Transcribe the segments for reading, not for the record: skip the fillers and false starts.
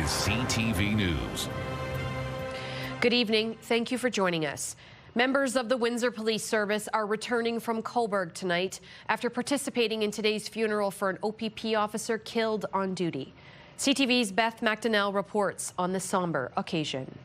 is CTV News. Good evening. Thank you for joining us. Members of the Windsor Police Service are returning from Cobourg tonight after participating in today's funeral for an OPP officer killed on duty. CTV's Beth McDonnell reports on the somber occasion.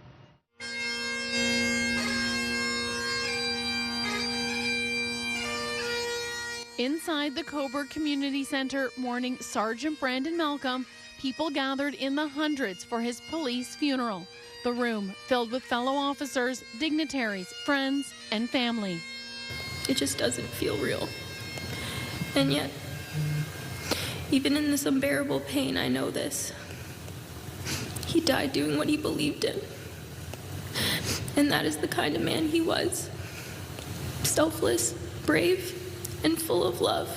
Inside the Cobourg Community Centre mourning Sergeant Brandon Malcolm, people gathered in the hundreds for his police funeral. The room filled with fellow officers, dignitaries, friends, and family. It just doesn't feel real. And yet, even in this unbearable pain, I know this. He died doing what he believed in. And that is the kind of man he was. Selfless, brave, and full of love.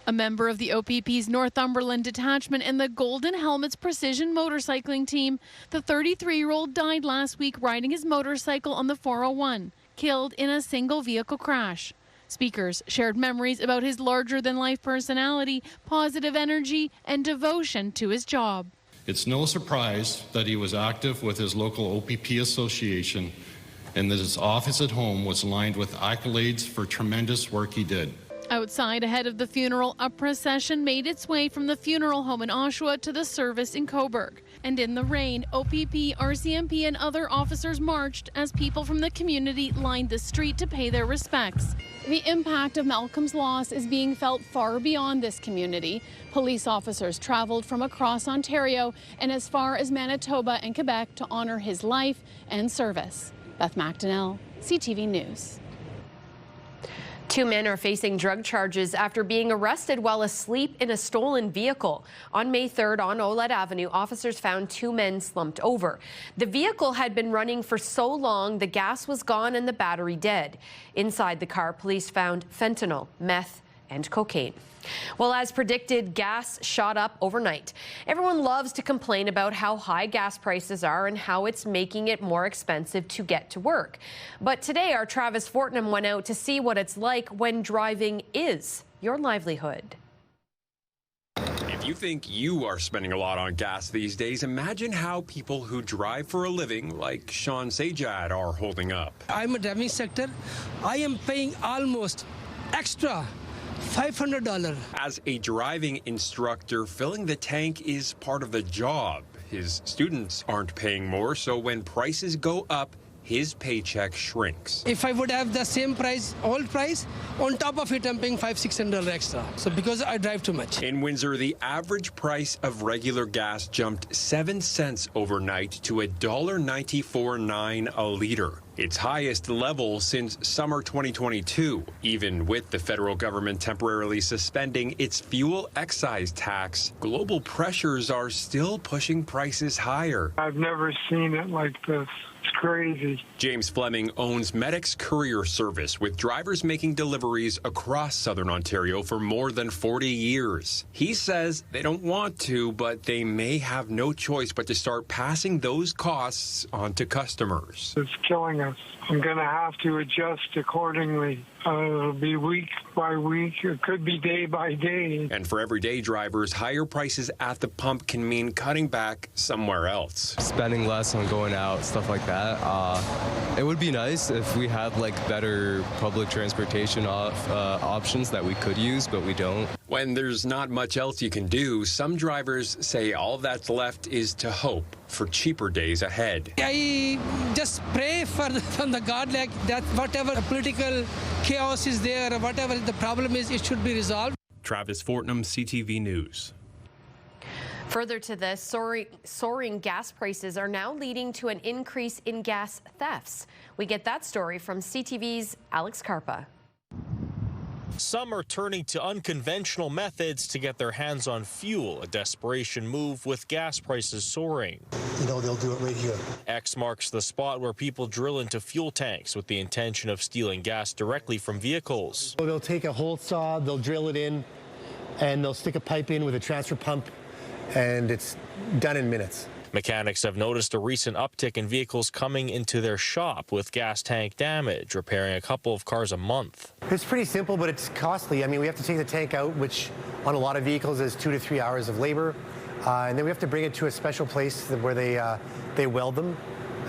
A member of the OPP's Northumberland Detachment and the Golden Helmets Precision Motorcycling Team, the 33-year-old died last week riding his motorcycle on the 401, killed in a single vehicle crash. Speakers shared memories about his larger-than-life personality, positive energy, and devotion to his job. It's no surprise that he was active with his local OPP association and that his office at home was lined with accolades for tremendous work he did. Outside, ahead of the funeral, a procession made its way from the funeral home in Oshawa to the service in Cobourg. And in the rain, OPP, RCMP, and other officers marched as people from the community lined the street to pay their respects. The impact of Malcolm's loss is being felt far beyond this community. Police officers traveled from across Ontario and as far as Manitoba and Quebec to honor his life and service. Beth McDonnell, CTV News. Two men are facing drug charges after being arrested while asleep in a stolen vehicle. On May 3rd on Olette Avenue, officers found two men slumped over. The vehicle had been running for so long the gas was gone and the battery dead. Inside the car, police found fentanyl, meth, and cocaine. Well, as predicted, gas shot up overnight. Everyone loves to complain about how high gas prices are and how it's making it more expensive to get to work. But today, our Travis Fortnum went out to see what it's like when driving is your livelihood. If you think you are spending a lot on gas these days, imagine how people who drive for a living, like Sean Sajad, are holding up. I'm a driving sector. I am paying almost extra $500. As a driving instructor, filling the tank is part of the job. His students aren't paying more, so when prices go up, his paycheck shrinks. If I would have the same price, old price, on top of it, I'm paying $500-600 extra. So because I drive too much. In Windsor, the average price of regular gas jumped 7 cents overnight to $1.94.9 a liter. Its highest level since summer 2022, even with the federal government temporarily suspending its fuel excise tax. Global pressures are still pushing prices higher. I've never seen it like this. It's crazy. James Fleming owns Medic's Courier Service, with drivers making deliveries across southern Ontario for more than 40 years. He says they don't want to, but they may have no choice but to start passing those costs on to customers. It's killing us. I'm going to have to adjust accordingly. It'll be week by week. It could be day by day. And for everyday drivers, higher prices at the pump can mean cutting back somewhere else. Spending less on going out, stuff like that. It would be nice if we had better public transportation options that we could use, but we don't. When there's not much else you can do, some drivers say all that's left is to hope for cheaper days ahead. I just pray from the God that whatever political chaos is there or whatever the problem is, it should be resolved. Travis Fortnum, CTV News. Further to this, soaring gas prices are now leading to an increase in gas thefts. We get that story from CTV's Alex Carpa. Some are turning to unconventional methods to get their hands on fuel, a desperation move with gas prices soaring. They'll do it right here. X marks the spot where people drill into fuel tanks with the intention of stealing gas directly from vehicles. They'll take a hole saw, they'll drill it in, and they'll stick a pipe in with a transfer pump, and it's done in minutes. Mechanics have noticed a recent uptick in vehicles coming into their shop with gas tank damage, repairing a couple of cars a month. It's pretty simple, but it's costly. I mean, we have to take the tank out, which on a lot of vehicles is 2 to 3 hours of labor. and then we have to bring it to a special place where they weld them,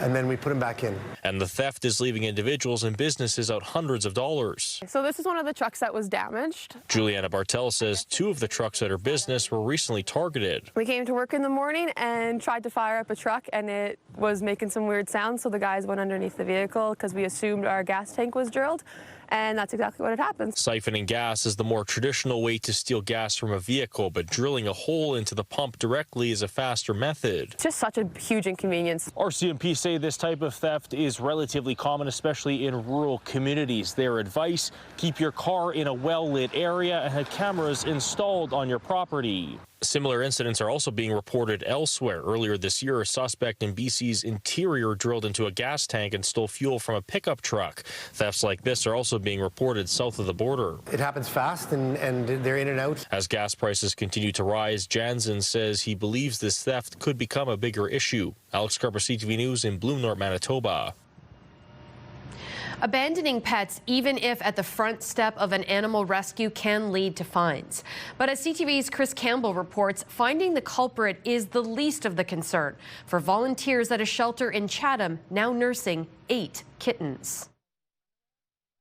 and then we put them back in. And the theft is leaving individuals and businesses out hundreds of dollars. So this is one of the trucks that was damaged. Juliana Bartel says 2 of the trucks at her business were recently targeted. We came to work in the morning and tried to fire up a truck, and it was making some weird sounds, so the guys went underneath the vehicle because we assumed our gas tank was drilled. And that's exactly what had happened. Siphoning gas is the more traditional way to steal gas from a vehicle, but drilling a hole into the pump directly is a faster method. Just such a huge inconvenience. RCMP say this type of theft is relatively common, especially in rural communities. Their advice, keep your car in a well-lit area and have cameras installed on your property. Similar incidents are also being reported elsewhere. Earlier this year, a suspect in BC's interior drilled into a gas tank and stole fuel from a pickup truck. Thefts like this are also being reported south of the border. It happens fast, and they're in and out. As gas prices continue to rise, Jansen says he believes this theft could become a bigger issue. Alex Carper, CTV News in Bloom North, Manitoba. Abandoning pets, even if at the front step of an animal rescue, can lead to fines. But as CTV's Chris Campbell reports, finding the culprit is the least of the concern for volunteers at a shelter in Chatham, now nursing 8 kittens.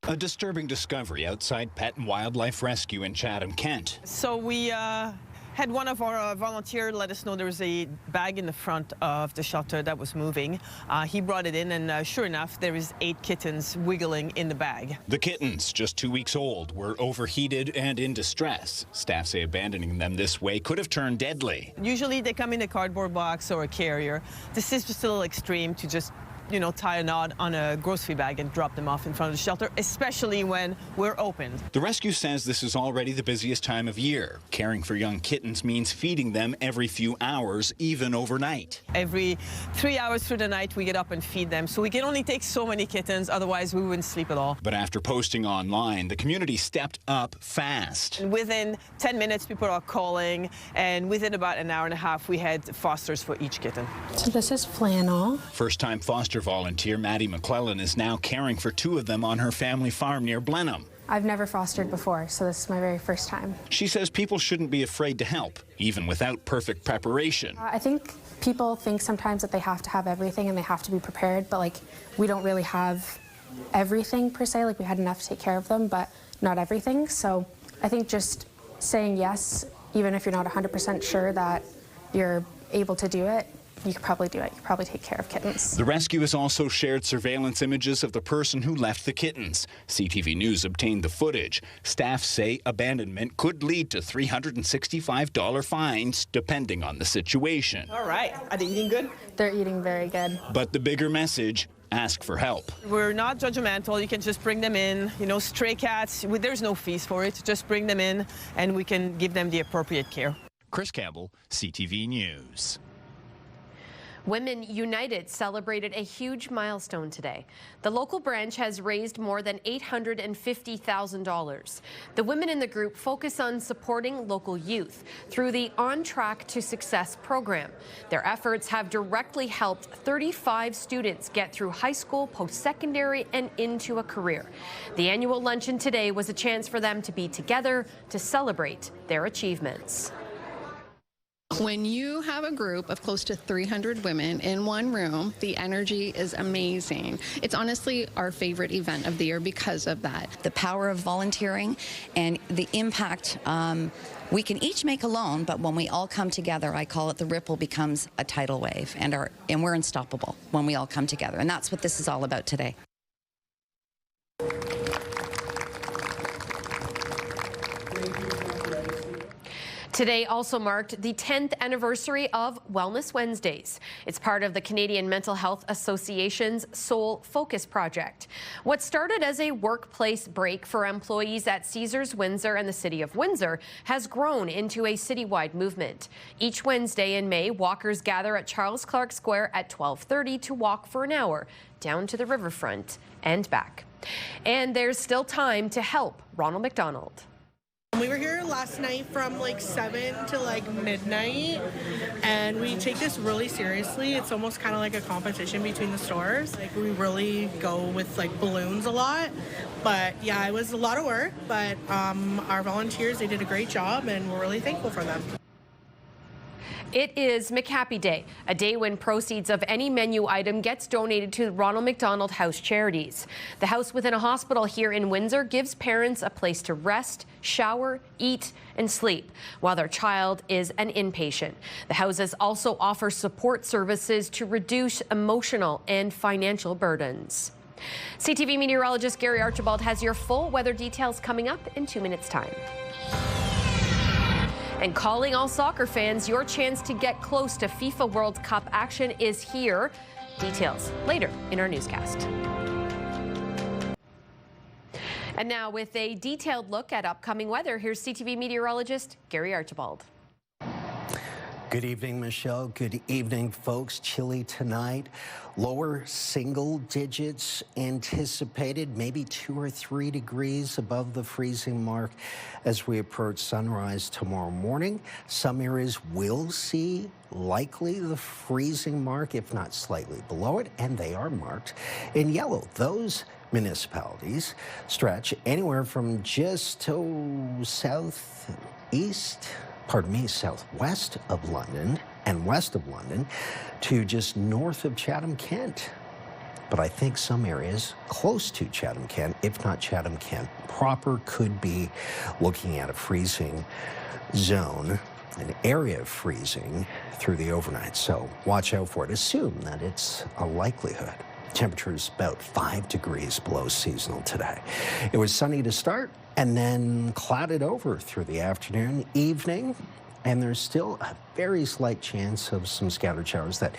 A disturbing discovery outside Pet and Wildlife Rescue in Chatham, Kent. So we had one of our volunteers let us know there was a bag in the front of the shelter that was moving. He brought it in, and sure enough, there is 8 kittens wiggling in the bag. The kittens, just 2 weeks old, were overheated and in distress. Staff say abandoning them this way could have turned deadly. Usually they come in a cardboard box or a carrier. This is just a little extreme to just, you know, tie a knot on a grocery bag and drop them off in front of the shelter, especially when we're open. The rescue says this is already the busiest time of year. Caring for young kittens means feeding them every few hours, even overnight. Every 3 hours through the night, we get up and feed them. So we can only take so many kittens, otherwise we wouldn't sleep at all. But after posting online, the community stepped up fast. And within 10 minutes, people are calling, and within about an hour and a half, we had fosters for each kitten. So this is Flannel. First-time foster volunteer Maddie McClellan is now caring for 2 of them on her family farm near Blenheim. I've never fostered before, so this is my very first time. She says people shouldn't be afraid to help, even without perfect preparation. I think people think sometimes that they have to have everything and they have to be prepared, but like we don't really have everything per se. Like we had enough to take care of them, but not everything. So I think just saying yes, even if you're not 100% sure that you're able to do it, you could probably do it. You could probably take care of kittens. The rescue has also shared surveillance images of the person who left the kittens. CTV News obtained the footage. Staff say abandonment could lead to $365 fines, depending on the situation. All right. Are they eating good? They're eating very good. But the bigger message, ask for help. We're not judgmental. You can just bring them in. You know, stray cats, there's no fees for it. Just bring them in, and we can give them the appropriate care. Chris Campbell, CTV News. Women United celebrated a huge milestone today. The local branch has raised more than $850,000. The women in the group focus on supporting local youth through the On Track to Success program. Their efforts have directly helped 35 students get through high school, post-secondary, and into a career. The annual luncheon today was a chance for them to be together to celebrate their achievements. When you have a group of close to 300 women in one room, the energy is amazing. It's honestly our favorite event of the year because of that. The power of volunteering and the impact we can each make alone, but when we all come together, I call it the ripple becomes a tidal wave, and we're unstoppable when we all come together. And that's what this is all about today. Today also marked the 10th anniversary of Wellness Wednesdays. It's part of the Canadian Mental Health Association's Soul Focus project. What started as a workplace break for employees at Caesars Windsor and the City of Windsor has grown into a citywide movement. Each Wednesday in May, walkers gather at Charles Clark Square at 12:30 to walk for an hour down to the riverfront and back. And there's still time to help. Ronald McDonald. We were here last night from like 7 to like midnight, and we take this really seriously. It's almost kind of like a competition between the stores. Like we really go with like balloons a lot, but yeah, it was a lot of work, but our volunteers, they did a great job and we're really thankful for them. It is McHappy Day, a day when proceeds of any menu item gets donated to Ronald McDonald House Charities. The house within a hospital here in Windsor gives parents a place to rest, shower, eat, and sleep while their child is an inpatient. The houses also offer support services to reduce emotional and financial burdens. CTV meteorologist Gary Archibald has your full weather details coming up in 2 minutes' time. And calling all soccer fans, your chance to get close to FIFA World Cup action is here. Details later in our newscast. And now with a detailed look at upcoming weather, here's CTV meteorologist Gary Archibald. Good evening, Michelle. Good evening, folks. Chilly tonight. Lower single digits anticipated, maybe 2 or 3 degrees above the freezing mark as we approach sunrise tomorrow morning. Some areas will see likely the freezing mark, if not slightly below it, and they are marked in yellow. Those municipalities stretch anywhere from just southwest of London and west of London to just north of Chatham-Kent. But I think some areas close to Chatham-Kent, if not Chatham-Kent proper, could be looking at a freezing zone, an area of freezing through the overnight. So watch out for it. Assume that it's a likelihood. Temperatures about 5 degrees below seasonal today. It was sunny to start and then clouded over through the afternoon, evening, and there's still a very slight chance of some scattered showers that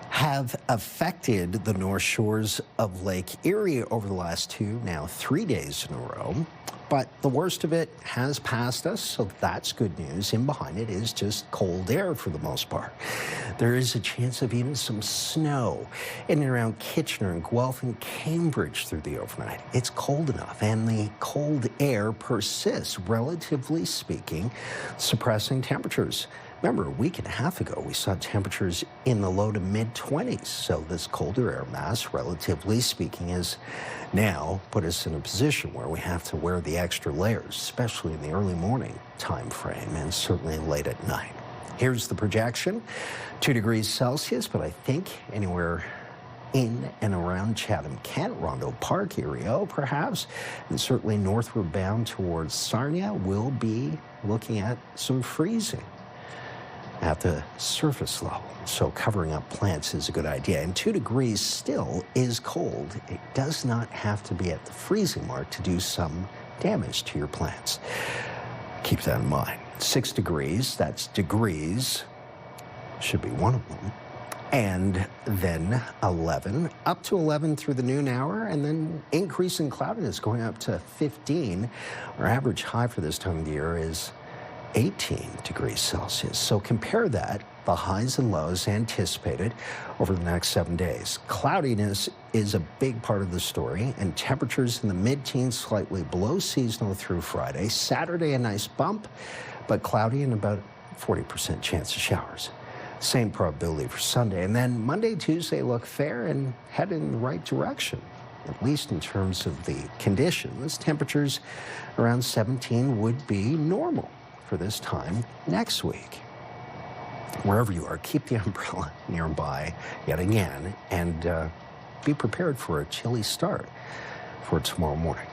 have affected the north shores of Lake Erie over the last 2, now 3 days in a row. But the worst of it has passed us, so that's good news. In behind it is just cold air for the most part. There is a chance of even some snow in and around Kitchener and Guelph and Cambridge through the overnight. It's cold enough, and the cold air persists, relatively speaking, suppressing temperatures. Remember, a week and a half ago, we saw temperatures in the low to mid-20s. So this colder air mass, relatively speaking, is now put us in a position where we have to wear the extra layers, especially in the early morning time frame and certainly late at night. Here's the projection, 2 degrees Celsius, but I think anywhere in and around Chatham-Kent, Rondo Park, Erie, perhaps, and certainly northward bound towards Sarnia, will be looking at some freezing at the surface level. So covering up plants is a good idea. And 2 degrees still is cold. It does not have to be at the freezing mark to do some damage to your plants. Keep that in mind. 6 degrees, that's degrees, should be one of them. And then 11, up to 11 through the noon hour, and then increasing cloudiness going up to 15. Our average high for this time of the year is 18 degrees Celsius. So compare that, the highs and lows anticipated over the next 7 days. Cloudiness is a big part of the story, and temperatures in the mid-teens, slightly below seasonal through Friday. Saturday, a nice bump, but cloudy and about 40% chance of showers. Same probability for Sunday. And then Monday, Tuesday look fair and head in the right direction, at least in terms of the conditions. Temperatures around 17 would be normal for this time next week. Wherever you are, keep the umbrella nearby yet again, and be prepared for a chilly start for tomorrow morning.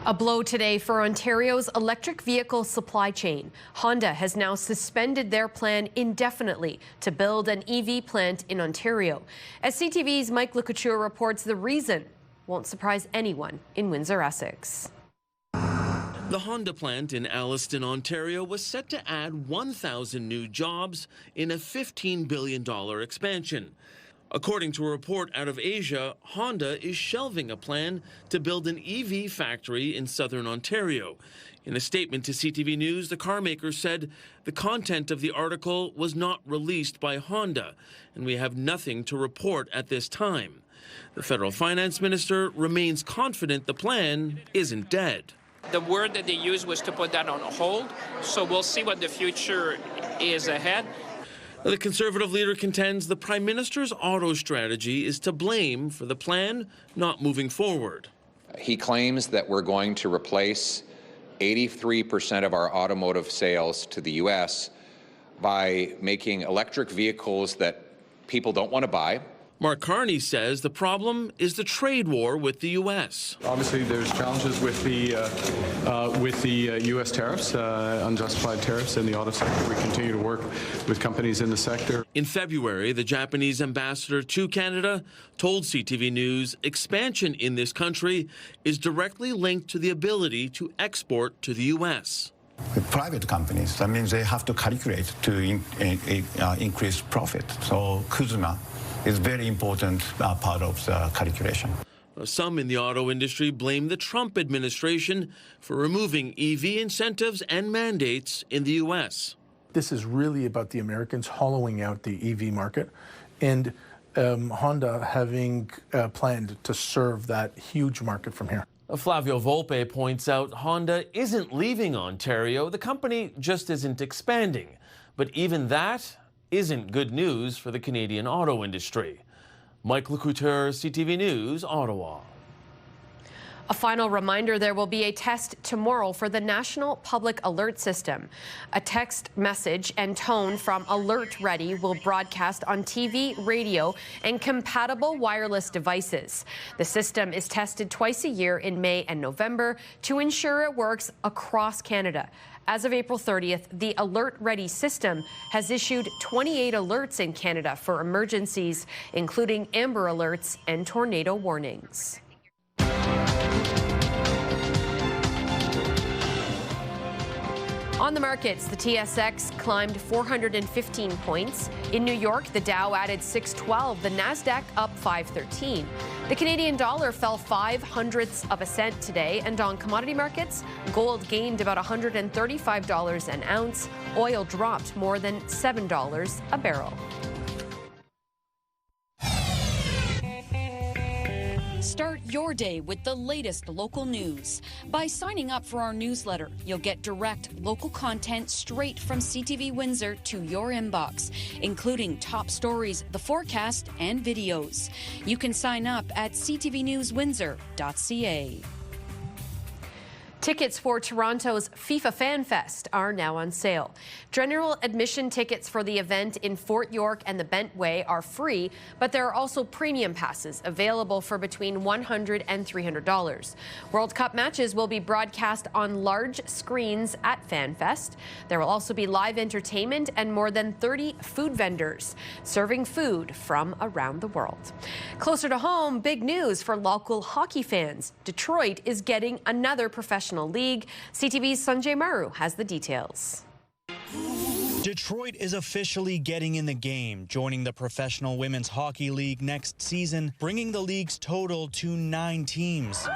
A blow today for Ontario's electric vehicle supply chain. Honda has now suspended their plan indefinitely to build an EV plant in Ontario. As CTV's Mike LeCouture reports, the reason won't surprise anyone in Windsor, Essex. The Honda plant in Alliston, Ontario was set to add 1,000 new jobs in a $15 billion expansion. According to a report out of Asia, Honda is shelving a plan to build an EV factory in southern Ontario. In a statement to CTV News, the carmaker said the content of the article was not released by Honda, and we have nothing to report at this time. The federal finance minister remains confident the plan isn't dead. The word that they used was to put that on hold, so we'll see what the future is ahead. The Conservative leader contends the Prime Minister's auto strategy is to blame for the plan not moving forward. He claims that we're going to replace 83% of our automotive sales to the U.S. by making electric vehicles that people don't want to buy. Mark Carney says the problem is the trade war with the U.S. Obviously, there's challenges with the U.S. tariffs, unjustified tariffs in the auto sector. We continue to work with companies in the sector. In February, the Japanese ambassador to Canada told CTV News expansion in this country is directly linked to the ability to export to the U.S. With private companies, that means they have to calculate to increase profit. So CUSMA is a very important part of the calculation. Some in the auto industry blame the Trump administration for removing EV incentives and mandates in the U.S. This is really about the Americans hollowing out the EV market and Honda having planned to serve that huge market from here. Flavio Volpe points out Honda isn't leaving Ontario. The company just isn't expanding. But even that isn't good news for the Canadian auto industry. Mike Lecouture, CTV News, Ottawa. A final reminder, there will be a test tomorrow for the National Public Alert System. A text message and tone from Alert Ready will broadcast on TV, radio, and compatible wireless devices. The system is tested twice a year in May and November to ensure it works across Canada. As of April 30th, the Alert Ready system has issued 28 alerts in Canada for emergencies, including amber alerts and tornado warnings. On the markets, the TSX climbed 415 points. In New York, the Dow added 612, the Nasdaq up 513. The Canadian dollar fell 0.05 of a cent today, and on commodity markets, gold gained about $135 an ounce. Oil dropped more than $7 a barrel. Start your day with the latest local news. By signing up for our newsletter, you'll get direct local content straight from CTV Windsor to your inbox, including top stories, the forecast, and videos. You can sign up at ctvnewswindsor.ca. Tickets for Toronto's FIFA Fan Fest are now on sale. General admission tickets for the event in Fort York and the Bentway are free, but there are also premium passes available for between $100 and $300. World Cup matches will be broadcast on large screens at Fan Fest. There will also be live entertainment and more than 30 food vendors serving food from around the world. Closer to home, big news for local hockey fans. Detroit is getting another professional league. CTV's Sanjay Maru has the details. Detroit is officially getting in the game, joining the Professional Women's Hockey League next season, bringing the league's total to 9 teams.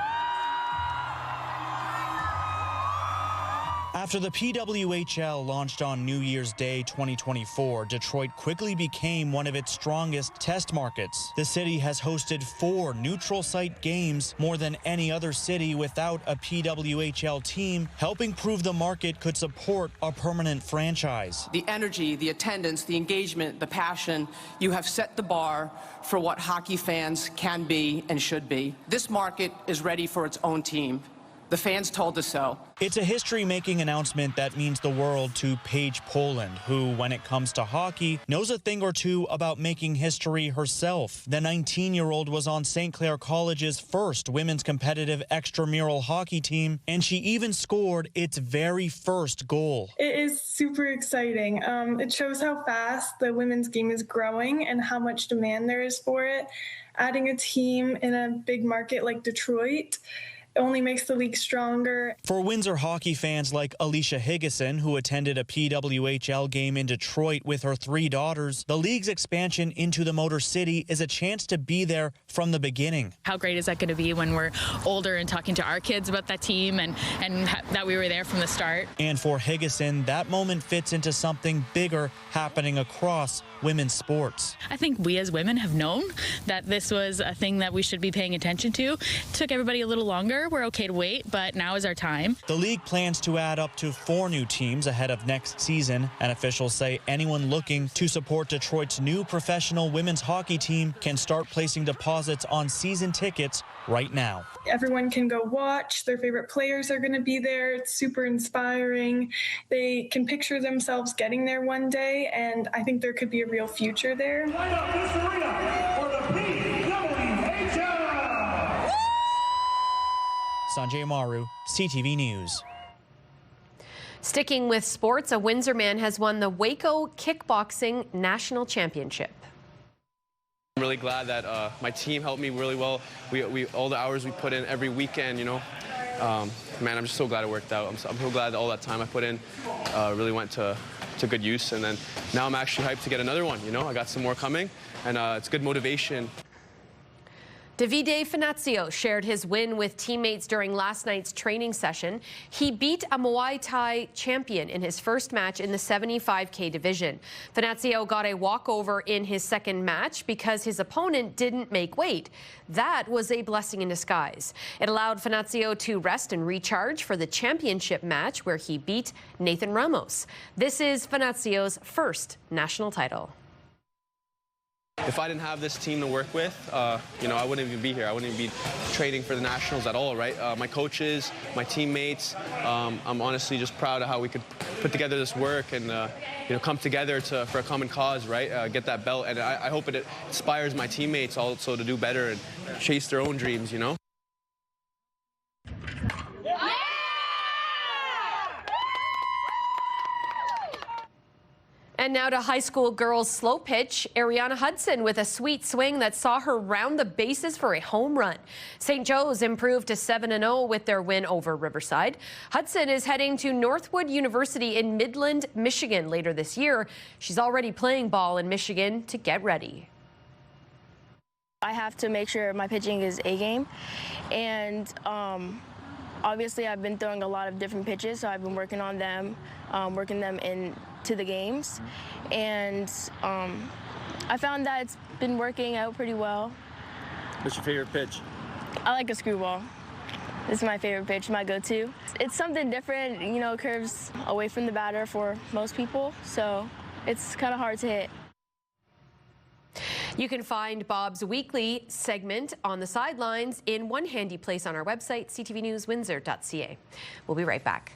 After the PWHL launched on New Year's Day 2024, Detroit quickly became one of its strongest test markets. The city has hosted 4 neutral site games, more than any other city without a PWHL team, helping prove the market could support a permanent franchise. The energy, the attendance, the engagement, the passion, you have set the bar for what hockey fans can be and should be. This market is ready for its own team. The fans told us so. It's a history-making announcement that means the world to Paige Poland, who, when it comes to hockey, knows a thing or two about making history herself. The 19-year-old was on St. Clair College's first women's competitive extramural hockey team, and she even scored its very first goal. It is super exciting. It shows how fast the women's game is growing and how much demand there is for it. Adding a team in a big market like Detroit only makes the league stronger. For Windsor hockey fans like Alicia Higgison, who attended a PWHL game in Detroit with her 3 daughters, the league's expansion into the Motor City is a chance to be there from the beginning. How great is that going to be when we're older and talking to our kids about that team and that we were there from the start? And for Higgison, that moment fits into something bigger happening across women's sports. I think we as women have known that this was a thing that we should be paying attention to. It took everybody a little longer, before, we're okay to wait, but now is our time. The league plans to add up to 4 new teams ahead of next season, and officials say anyone looking to support Detroit's new professional women's hockey team can start placing deposits on season tickets right now. Everyone can go watch. Their favorite players are going to be there. It's super inspiring. They can picture themselves getting there one day, and I think there could be a real future there. Light up this arena for the PWHL! Sanjay Maru, CTV News. Sticking with sports, a Windsor man has won the Waco Kickboxing National Championship. I'm really glad that my team helped me really well. We all the hours we put in every weekend, you know. Man, I'm just so glad it worked out. I'm so glad that all that time I put in really went to good use. And then now I'm actually hyped to get another one, you know. I got some more coming, and it's good motivation. Davide Finazio shared his win with teammates during last night's training session. He beat a Muay Thai champion in his first match in the 75K division. Finazio got a walkover in his second match because his opponent didn't make weight. That was a blessing in disguise. It allowed Finazio to rest and recharge for the championship match where he beat Nathan Ramos. This is Finazio's first national title. If I didn't have this team to work with, you know, I wouldn't even be here. I wouldn't even be training for the Nationals at all, right? My coaches, my teammates, I'm honestly just proud of how we could put together this work and, you know, come together for a common cause, right? Get that belt. And I hope it inspires my teammates also to do better and chase their own dreams, you know? And now to high school girls slow pitch. Ariana Hudson with a sweet swing that saw her round the bases for a home run. St. Joe's improved to 7-0 with their win over Riverside. Hudson is heading to Northwood University in Midland, Michigan later this year. She's already playing ball in Michigan to get ready. I have to make sure my pitching is A-game, and obviously I've been throwing a lot of different pitches, so I've been working on them, working them into the games, and I found that it's been working out pretty well. What's your favorite pitch? I like a screwball. This is my favorite pitch, my go-to. It's something different, you know, curves away from the batter for most people, so it's kind of hard to hit. You can find Bob's weekly segment on the sidelines in one handy place on our website, ctvnewswindsor.ca. We'll be right back.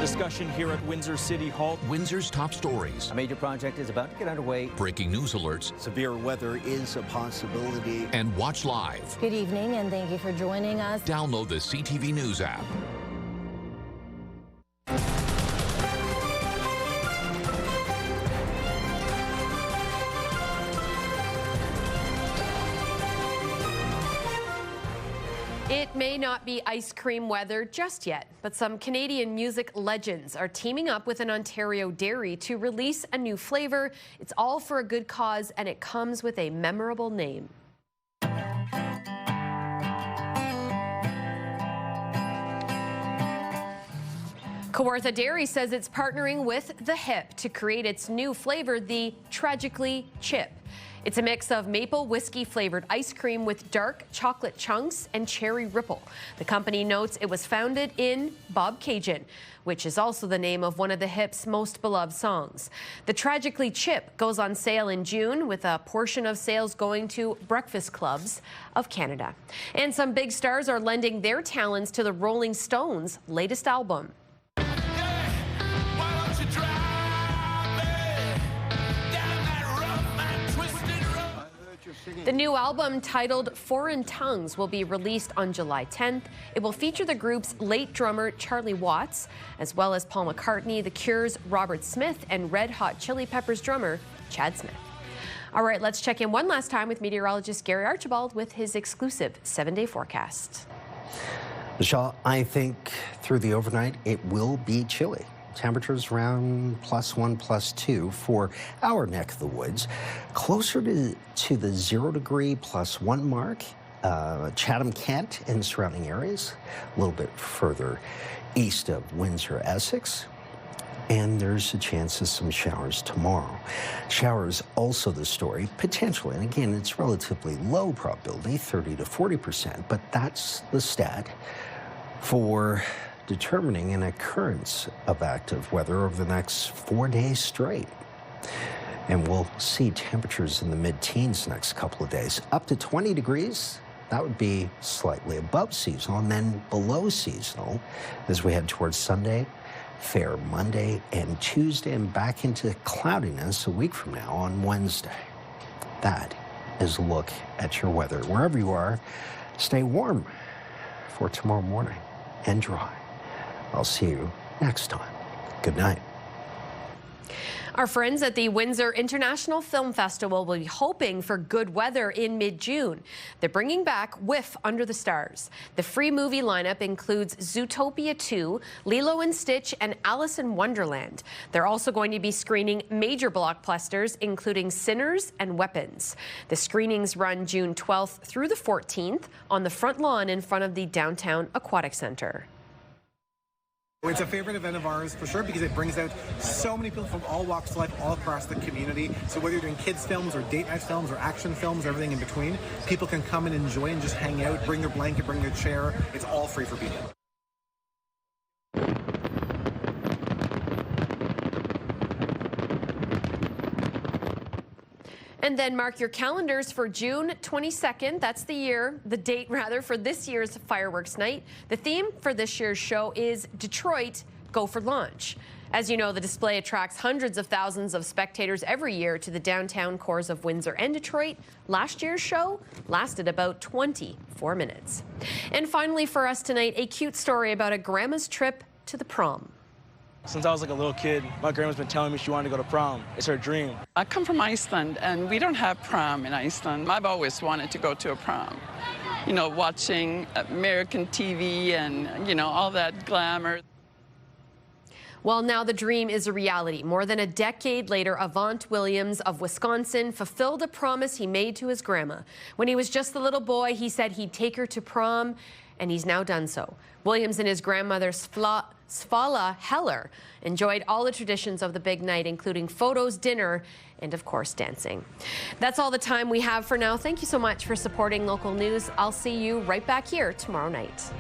Discussion here at Windsor City Hall. Windsor's top stories. A major project is about to get underway. Breaking news alerts. Severe weather is a possibility. And watch live. Good evening, and thank you for joining us. Download the CTV News app. It may not be ice cream weather just yet, but some Canadian music legends are teaming up with an Ontario dairy to release a new flavor. It's all for a good cause, and it comes with a memorable name. Kawartha Dairy says it's partnering with The Hip to create its new flavor, the Tragically Chip. It's a mix of maple whiskey flavored ice cream with dark chocolate chunks and cherry ripple. The company notes it was founded in Bob Cajun, which is also the name of one of The Hip's most beloved songs. The Tragically Chip goes on sale in June, with a portion of sales going to breakfast clubs of Canada. And some big stars are lending their talents to the Rolling Stones' latest album. The new album, titled Foreign Tongues, will be released on July 10th. It will feature the group's late drummer Charlie Watts, as well as Paul McCartney, The Cure's Robert Smith, and Red Hot Chili Peppers drummer Chad Smith. All right, let's check in one last time with meteorologist Gary Archibald with his exclusive 7-day forecast. Michelle, I think through the overnight it will be chilly. Temperatures around +1, +2 for our neck of the woods. Closer to the 0 degree +1 mark, Chatham, Kent, and surrounding areas. A little bit further east of Windsor, Essex. and there's a chance of some showers tomorrow. Showers also the story, potentially, and again, it's relatively low probability, 30 to 40%, but that's the stat for determining an occurrence of active weather over the next 4 days straight. And we'll see temperatures in the mid-teens next couple of days, up to 20 degrees. That would be slightly above seasonal, and then below seasonal as we head towards Sunday, fair Monday and Tuesday, and back into cloudiness a week from now on Wednesday. That is a look at your weather. Wherever you are, stay warm for tomorrow morning and dry. I'll see you next time. Good night. Our friends at the Windsor International Film Festival will be hoping for good weather in mid-June. They're bringing back Whiff Under the Stars. The free movie lineup includes Zootopia 2, Lilo and Stitch, and Alice in Wonderland. They're also going to be screening major blockbusters, including Sinners and Weapons. The screenings run June 12th through the 14th on the front lawn in front of the Downtown Aquatic Center. It's a favorite event of ours for sure because it brings out so many people from all walks of life all across the community. So whether you're doing kids films or date night films or action films, everything in between, people can come and enjoy and just hang out, bring their blanket, bring their chair. It's all free for people. And then mark your calendars for June 22nd. That's the date for this year's fireworks night. The theme for this year's show is Detroit, Go for Launch. As you know, the display attracts hundreds of thousands of spectators every year to the downtown cores of Windsor and Detroit. Last year's show lasted about 24 minutes. And finally for us tonight, a cute story about a grandma's trip to the prom. Since I was like a little kid, my grandma's been telling me she wanted to go to prom. It's her dream. I come from Iceland, and we don't have prom in Iceland. I've always wanted to go to a prom. You know, watching American TV and, you know, all that glamour. Well, now the dream is a reality. More than a decade later, Avant Williams of Wisconsin fulfilled a promise he made to his grandma. When he was just a little boy, he said he'd take her to prom, and he's now done so. Williams and his grandmother, Svala Heller, enjoyed all the traditions of the big night, including photos, dinner, and of course, dancing. That's all the time we have for now. Thank you so much for supporting local news. I'll see you right back here tomorrow night.